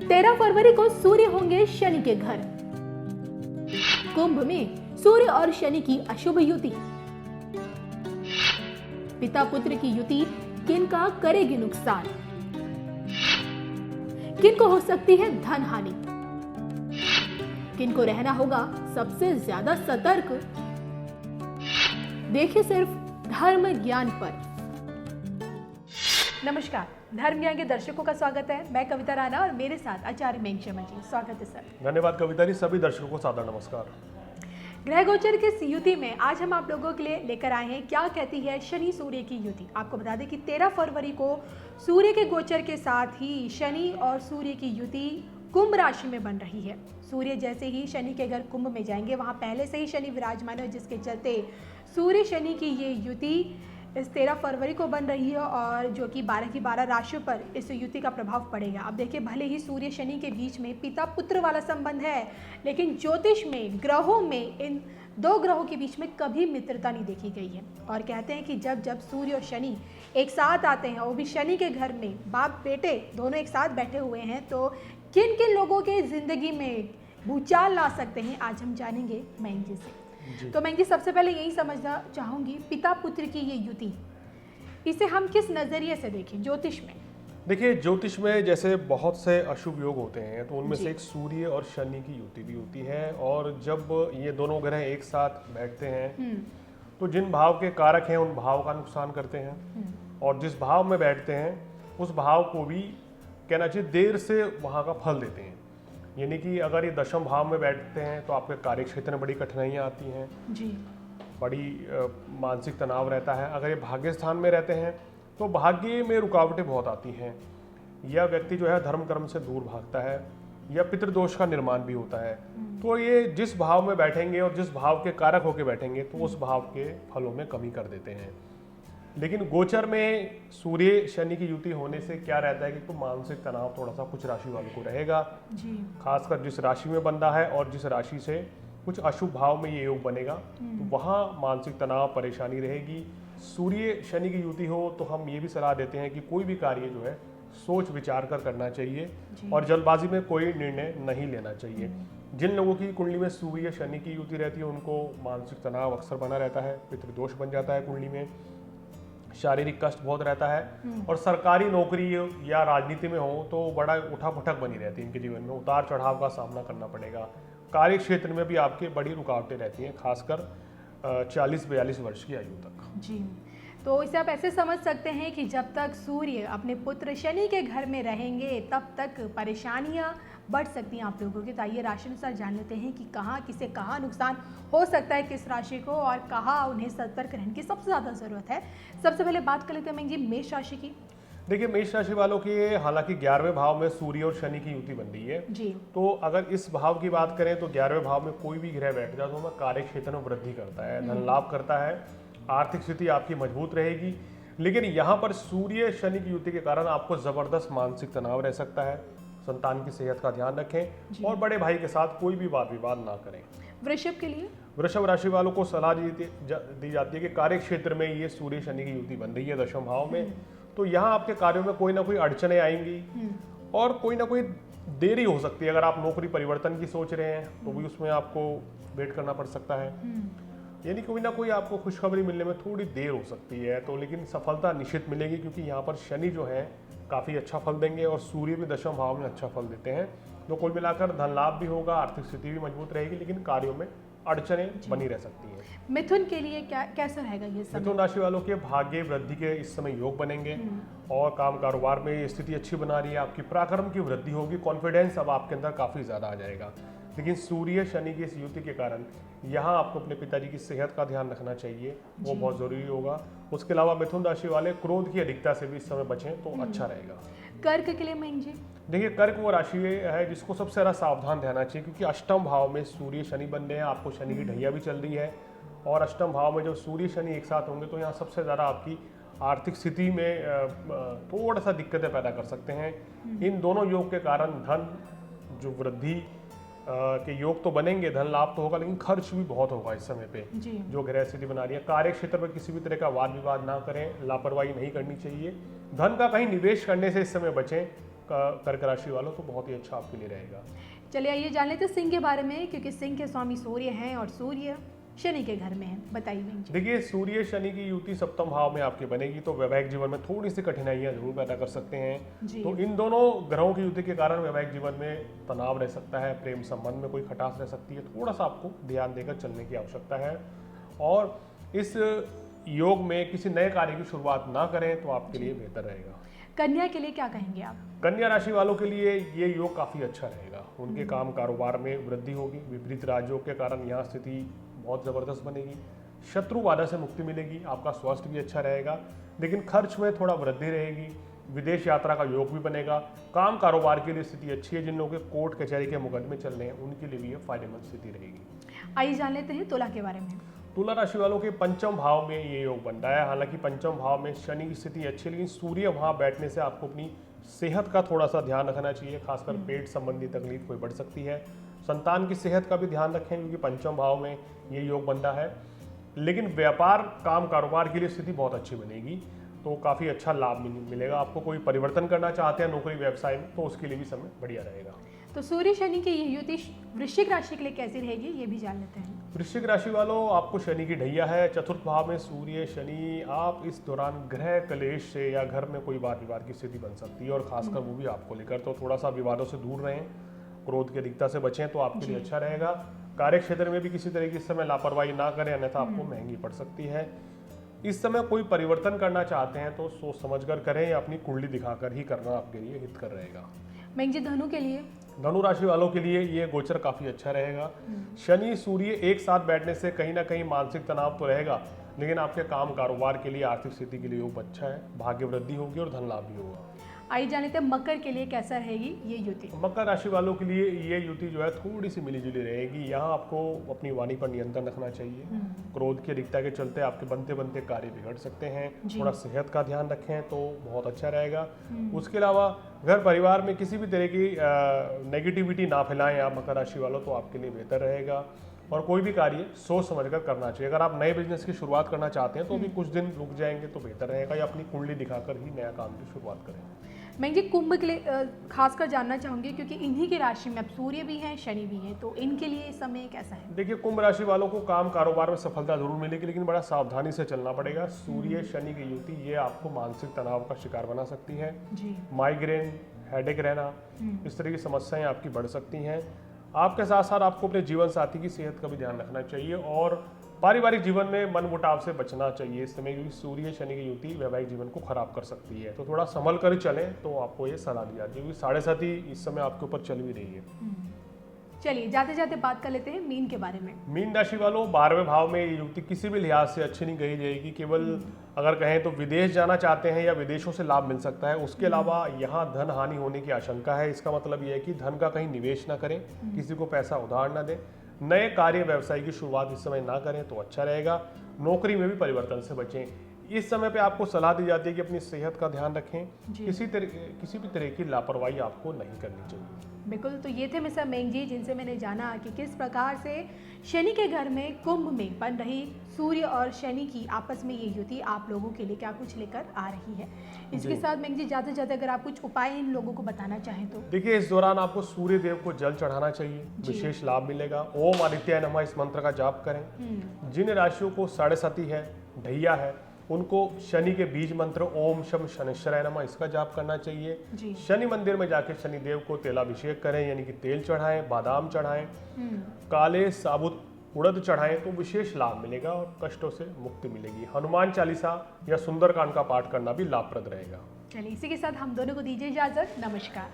13 फरवरी को सूर्य होंगे शनि के घर। कुंभ में सूर्य और शनि की अशुभ युति। पिता पुत्र की युति किनका करेगी नुकसान? किनको हो सकती है धन हानि? किनको रहना होगा सबसे ज्यादा सतर्क? देखिए सिर्फ धर्म ज्ञान पर। नमस्कार, धर्म ज्ञान के दर्शकों का स्वागत है। मैं कविता राणा और मेरे साथ आचार्य मेघशर्मा जी। स्वागत है सर। धन्यवाद कविता जी। सभी दर्शकों को सादर नमस्कार। ग्रह गोचर के इस युति में आज हम आप लोगों के लिए लेकर आए हैं क्या कहती है शनि सूर्य की युति। आपको बता दें कि 13 फरवरी को सूर्य के गोचर के साथ ही शनि और सूर्य की युति कुंभ राशि में बन रही है। सूर्य जैसे ही शनि के घर कुंभ में जाएंगे, वहां पहले से ही शनि विराजमान है, जिसके चलते सूर्य शनि की ये युति इस 13 फरवरी को बन रही है और जो कि 12 की 12 राशियों पर इस युति का प्रभाव पड़ेगा। अब देखिए, भले ही सूर्य शनि के बीच में पिता पुत्र वाला संबंध है, लेकिन ज्योतिष में ग्रहों में इन दो ग्रहों के बीच में कभी मित्रता नहीं देखी गई है। और कहते हैं कि जब जब सूर्य और शनि एक साथ आते हैं, वो भी शनि के घर में बाप बेटे दोनों एक साथ बैठे हुए हैं, तो किन किन लोगों के जिंदगी में भूचाल ला सकते हैं, आज हम जानेंगे मैंग जी से। तो मैंग जी, सबसे पहले यही समझना चाहूंगी, पिता पुत्र की ये युति, इसे हम किस नजरिए से देखें ज्योतिष में? देखिए, ज्योतिष में जैसे बहुत से अशुभ योग होते हैं, तो उनमें से एक सूर्य और शनि की युति भी होती है। और जब ये दोनों ग्रह एक साथ बैठते हैं तो जिन भाव के कारक हैं उन भाव का नुकसान करते हैं, और जिस भाव में बैठते हैं उस भाव को भी कहना चाहिए देर से वहाँ का फल देते हैं। यानी कि अगर ये दशम भाव में बैठते हैं तो आपके कार्य क्षेत्र में बड़ी कठिनाइयाँ आती हैं जी, बड़ी मानसिक तनाव रहता है। अगर ये भाग्य स्थान में रहते हैं तो भाग्य में रुकावटें बहुत आती हैं, या व्यक्ति जो है धर्म कर्म से दूर भागता है, या पितृदोष का निर्माण भी होता है। तो ये जिस भाव में बैठेंगे और जिस भाव के कारक होकर बैठेंगे तो उस भाव के फलों में कमी कर देते हैं। लेकिन गोचर में सूर्य शनि की युति होने से क्या रहता है कि तो मानसिक तनाव थोड़ा सा कुछ राशि वालों को रहेगा जी। खासकर जिस राशि में बन रहा है, और जिस राशि से कुछ अशुभ भाव में ये योग बनेगा तो वहाँ मानसिक तनाव परेशानी रहेगी। सूर्य शनि की युति हो तो हम ये भी सलाह देते हैं कि कोई भी कार्य जो है सोच विचार कर करना चाहिए और जल्दबाजी में कोई निर्णय नहीं लेना चाहिए। जिन लोगों की कुंडली में सूर्य शनि की युति रहती है उनको मानसिक तनाव अक्सर बना रहता है, पितृदोष बन जाता है कुंडली में, शारीरिक कष्ट बहुत रहता है, और सरकारी नौकरी या राजनीति में हो तो बड़ा उठापटक बनी रहती है। इनके जीवन में उतार चढ़ाव का सामना करना पड़ेगा। कार्य क्षेत्र में भी आपके बड़ी रुकावटें रहती हैं, खासकर 40-42 वर्ष की आयु तक। जी, तो इसे आप ऐसे समझ सकते हैं कि जब तक सूर्य अपने पुत्र शनि के घर में रहेंगे तब तक परेशानियां बढ़ सकती हैं आप लोगों की। तो आइए राशि अनुसार जान लेते हैं कि कहाँ किसे कहाँ नुकसान हो सकता है किस राशि को, और कहाँ उन्हें सतर्क रहने की सबसे ज़्यादा ज़रूरत है। सबसे पहले बात कर लेते हैं जी मेष राशि की। देखिए, मेष राशि वालों की हालांकि 11वें भाव में सूर्य और शनि की युति बन रही है जी। तो अगर इस भाव की बात करें तो 11वें भाव में कोई भी ग्रह बैठ जाए तो वह कार्य क्षेत्र में वृद्धि करता है, धन लाभ करता है, आर्थिक स्थिति आपकी मजबूत रहेगी। लेकिन यहाँ पर सूर्य शनि की युति के कारण आपको जबरदस्त मानसिक तनाव रह सकता है। संतान की सेहत का ध्यान रखें और बड़े भाई के साथ कोई भी वाद विवाद ना करें। वृषभ के लिए, वृषभ राशि वालों को सलाह दी जाती है कि कार्य क्षेत्र में ये सूर्य शनि की युति बन रही है दशम भाव में, तो यहाँ आपके कार्यों में कोई ना कोई अड़चने आएंगी और कोई ना कोई देरी हो सकती है। अगर आप नौकरी परिवर्तन की सोच रहे हैं तो भी उसमें आपको वेट करना पड़ सकता है, यानी कोई ना कोई आपको खुशखबरी मिलने में थोड़ी देर हो सकती है। तो लेकिन सफलता निश्चित मिलेगी, क्योंकि यहाँ पर शनि जो है काफ़ी अच्छा फल देंगे और सूर्य भी दशम भाव में अच्छा फल देते हैं। तो कुल मिलाकर धन लाभ भी होगा, आर्थिक स्थिति भी मजबूत रहेगी, लेकिन कार्यों में अड़चने बनी रह सकती हैं। मिथुन के लिए कैसा रहेगा ये समय? मिथुन राशि वालों के भाग्य वृद्धि के इस समय योग बनेंगे और काम कारोबार में स्थिति अच्छी बना रही है, आपकी पराक्रम की वृद्धि होगी, कॉन्फिडेंस अब आपके अंदर काफ़ी ज़्यादा आ जाएगा। लेकिन सूर्य शनि की इस युति के कारण यहाँ आपको अपने पिताजी की सेहत का ध्यान रखना चाहिए, वो बहुत ज़रूरी होगा। उसके अलावा मिथुन राशि वाले क्रोध की अधिकता से भी इस समय बचें तो अच्छा रहेगा। कर्क के लिए मैंग जी? देखिए, कर्क वो राशि है जिसको सबसे ज़्यादा सावधान रहना चाहिए, क्योंकि अष्टम भाव में सूर्य शनि बन रहे हैं, आपको शनि की ढैया भी चल रही है, और अष्टम भाव में जब सूर्य शनि एक साथ होंगे तो यहाँ सबसे ज़्यादा आपकी आर्थिक स्थिति में थोड़ा सा दिक्कतें पैदा कर सकते हैं। इन दोनों योग के कारण धन जो वृद्धि के योग तो बनेंगे, धन लाभ तो होगा, लेकिन खर्च भी बहुत होगा इस समय पे जो ग्रह स्थिति बना रही है। कार्य क्षेत्र में किसी भी तरह का वाद विवाद ना करें, लापरवाही नहीं करनी चाहिए। धन का कहीं निवेश करने से इस समय बचें, कर्क राशि वालों तो बहुत ही अच्छा आपके लिए रहेगा। चलिए आइए जान लेते हैं सिंह के बारे में, क्योंकि सिंह के स्वामी सूर्य हैं और सूर्य शनि के घर में है। बताइए मैम जी। देखिए, सूर्य शनि की युति सप्तम भाव में आपकी बनेगी तो वैवाहिक जीवन में थोड़ी सी कठिनाइयां जरूर पैदा कर सकते हैं। जी। तो इन दोनों ग्रहों की युति के कारण वैवाहिक जीवन में तनाव रह सकता है, प्रेम संबंध में कोई खटास रह सकती है, थोड़ा सा आपको ध्यान देकर चलने की आवश्यकता है। और इस योग में किसी नए कार्य की शुरुआत ना करें तो आपके लिए बेहतर रहेगा। कन्या के लिए क्या कहेंगे आप? कन्या राशि वालों के लिए ये योग काफी अच्छा रहेगा। उनके काम कारोबार में वृद्धि होगी, विपरीत राज्यों के कारण यहाँ स्थिति बहुत जबरदस्त बनेगी, शत्रु बाधा से मुक्ति मिलेगी, आपका स्वास्थ्य भी अच्छा रहेगा, लेकिन खर्च में थोड़ा वृद्धि रहेगी। विदेश यात्रा का योग भी बनेगा। काम कारोबार के लिए स्थिति अच्छी है। जिन लोगों के कोर्ट कचहरी के मुकदमे चल रहे हैं उनके लिए भी ये फायदेमंद स्थिति रहेगी। आइए जान लेते हैं तुला के बारे में। तुला राशि वालों के पंचम भाव में ये योग बन रहा है। हालांकि पंचम भाव में शनि की स्थिति अच्छी है, लेकिन सूर्य वहां बैठने से आपको अपनी सेहत का थोड़ा सा ध्यान रखना चाहिए। खासकर पेट संबंधी तकलीफ कोई बढ़ सकती है। संतान की सेहत का भी ध्यान रखें, क्योंकि पंचम भाव में ये योग बन रहा है। लेकिन व्यापार काम कारोबार के लिए स्थिति बहुत अच्छी बनेगी, तो काफ़ी अच्छा लाभ मिलेगा आपको। कोई परिवर्तन करना चाहते हैं नौकरी व्यवसाय में तो उसके लिए भी समय बढ़िया रहेगा। तो सूर्य शनि की ये युति वृश्चिक राशि के लिए कैसी रहेगी, ये भी जान लेते हैं। वृश्चिक राशि वालों, आपको शनि की ढैया है। चतुर्थ भाव में सूर्य शनि, आप इस दौरान ग्रह कलेश से या घर में कोई वाद विवाद की स्थिति बन सकती है, और खासकर वो भी आपको लेकर। तो थोड़ा सा विवादों से दूर रहें, क्रोध की अधिकता से बचें तो आपके लिए अच्छा रहेगा। कार्य क्षेत्र में भी किसी तरह की इस समय लापरवाही ना करें, अन्यथा आपको महंगी पड़ सकती है। इस समय कोई परिवर्तन करना चाहते हैं तो सोच समझकर करें, या अपनी कुंडली दिखाकर ही करना आपके लिए हितकर रहेगा। मैम जी धनु के लिए? धनु राशि वालों के लिए ये गोचर काफी अच्छा रहेगा। शनि सूर्य एक साथ बैठने से कहीं ना कहीं मानसिक तनाव तो रहेगा, लेकिन आपके काम कारोबार के लिए, आर्थिक स्थिति के लिए योग अच्छा है। भाग्य वृद्धि होगी और धन लाभ भी होगा। आइए जान लेते हैं मकर के लिए कैसा रहेगी ये युति। मकर राशि वालों के लिए ये युति जो है थोड़ी सी मिली जुली रहेगी। यहाँ आपको अपनी वाणी पर नियंत्रण रखना चाहिए। क्रोध की अधिकता के चलते आपके बनते बनते कार्य बिगड़ सकते हैं। थोड़ा सेहत का ध्यान रखें तो बहुत अच्छा रहेगा। उसके अलावा घर परिवार में किसी भी तरह की नेगेटिविटी ना फैलाएं आप मकर राशि वालों, तो आपके लिए बेहतर रहेगा। और कोई भी कार्य सोच समझकर करना चाहिए। अगर आप नए बिजनेस की शुरुआत करना चाहते हैं तो भी कुछ दिन रुक जाएंगे तो बेहतर रहेगा, या अपनी कुंडली दिखाकर ही नया काम की शुरुआत करें। मैं जी कुंभ के लिए खासकर जानना चाहूंगी, क्योंकि इन्हीं की राशि में अब सूर्य भी हैं शनि भी हैं, तो इनके लिए समय कैसा है? देखिए, कुंभ राशि वालों को काम कारोबार में सफलता जरूर मिलेगी, लेकिन बड़ा सावधानी से चलना पड़ेगा। सूर्य शनि की युति ये आपको मानसिक तनाव का शिकार बना सकती है। माइग्रेन, हेडेक रहना, इस तरह की समस्याएं आपकी बढ़ सकती हैं। आपके साथ साथ आपको अपने जीवन साथी की सेहत का भी ध्यान रखना चाहिए, और पारिवारिक जीवन में मनमुटाव से बचना चाहिए इस समय, क्योंकि सूर्य शनि की युति वैवाहिक जीवन को खराब कर सकती है। तो थोड़ा संभल कर चलें तो आपको ये सलाह दी जाती है, क्योंकि 7.5 इस समय आपके ऊपर चल भी रही है। चलिए जाते जाते बात कर लेते हैं मीन के बारे में। मीन राशि वालों, 12वें भाव में ये युति किसी भी लिहाज से अच्छी नहीं कही जाएगी। केवल अगर कहें तो विदेश जाना चाहते हैं या विदेशों से लाभ मिल सकता है। उसके अलावा यहाँ धन हानि होने की आशंका है। इसका मतलब ये है कि धन का कहीं निवेश ना करें, किसी को पैसा उधार ना दें, नए कार्य व्यवसाय की शुरुआत इस समय ना करें तो अच्छा रहेगा। नौकरी में भी परिवर्तन से बचें। इस समय पे आपको सलाह दी जाती है कि अपनी सेहत का ध्यान रखें। किसी भी तरह की लापरवाही आपको नहीं करनी चाहिए। बिल्कुल, तो ये थे मिस्टर मेंग जी, जिनसे मैंने जाना कि किस प्रकार से शनि के घर में कुंभ में बन रही सूर्य और शनि की आपस में ये युति आप लोगों के लिए क्या कुछ लेकर आ रही है। इसके साथ मेंग जी जाते जाते अगर आप कुछ उपाय इन लोगों को बताना चाहें तो? देखिए, इस दौरान आपको सूर्य देव को जल चढ़ाना चाहिए, विशेष लाभ मिलेगा। ओम आदित्याय नमः इस मंत्र का जाप करें। जिन राशियों को 7.5 है, ढैया है, उनको शनि के बीज मंत्र ओम शम शनिश्चराय नमः इसका जाप करना चाहिए। शनि मंदिर में जाके शनि देव को तेलाभिषेक करें, यानी कि तेल चढ़ाएं, बादाम चढ़ाएं, काले साबुत उड़द चढ़ाएं तो विशेष लाभ मिलेगा और कष्टों से मुक्ति मिलेगी। हनुमान चालीसा या सुंदरकांड का पाठ करना भी लाभप्रद रहेगा। चलिए इसी के साथ हम दोनों को दीजिए इजाजत। नमस्कार।